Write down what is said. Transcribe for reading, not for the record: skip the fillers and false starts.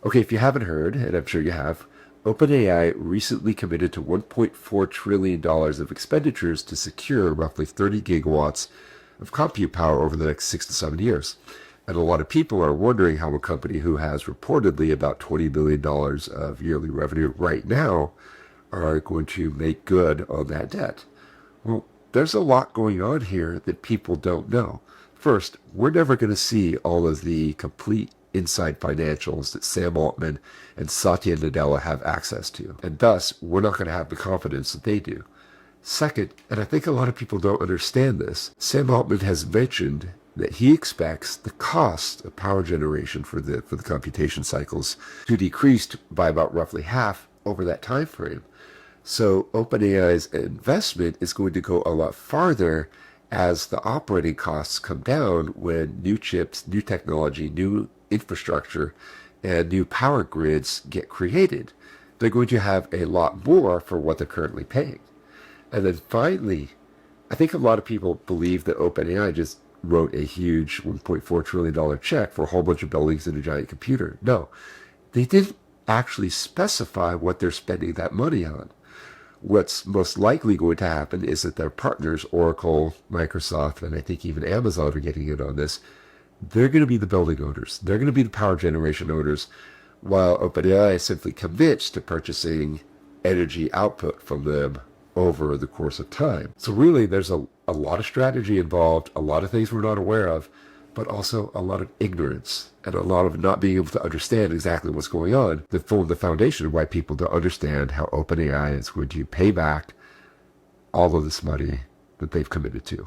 Okay, if you haven't heard, and I'm sure you have, OpenAI recently committed to $1.4 trillion of expenditures to secure roughly 30 gigawatts of compute power over the next 6 to 7 years. And a lot of people are wondering how a company who has reportedly about $20 billion of yearly revenue right now are going to make good on that debt. Well, there's a lot going on here that people don't know. First, we're never going to see all of the complete inside financials that Sam Altman and Satya Nadella have access to, and thus we're not going to have the confidence that they do. Second, and I think a lot of people don't understand this, Sam Altman has mentioned that he expects the cost of power generation for the computation cycles to decrease by about roughly half over that time frame. So OpenAI's investment is going to go a lot farther as the operating costs come down when new chips, new technology, new infrastructure, and new power grids get created. They're going to have a lot more for what they're currently paying. And then finally, I think a lot of people believe that OpenAI just wrote a huge $1.4 trillion check for a whole bunch of buildings and a giant computer. No, they didn't actually specify what they're spending that money on. What's most likely going to happen is that their partners, Oracle, Microsoft, and I think even Amazon are getting in on this. They're going to be the building owners. They're going to be the power generation owners, while OpenAI simply commits to purchasing energy output from them over the course of time. So really, there's a lot of strategy involved, a lot of things we're not aware of, but also a lot of ignorance and a lot of not being able to understand exactly what's going on that form the foundation of why people don't understand how OpenAI is going to pay back all of this money that they've committed to.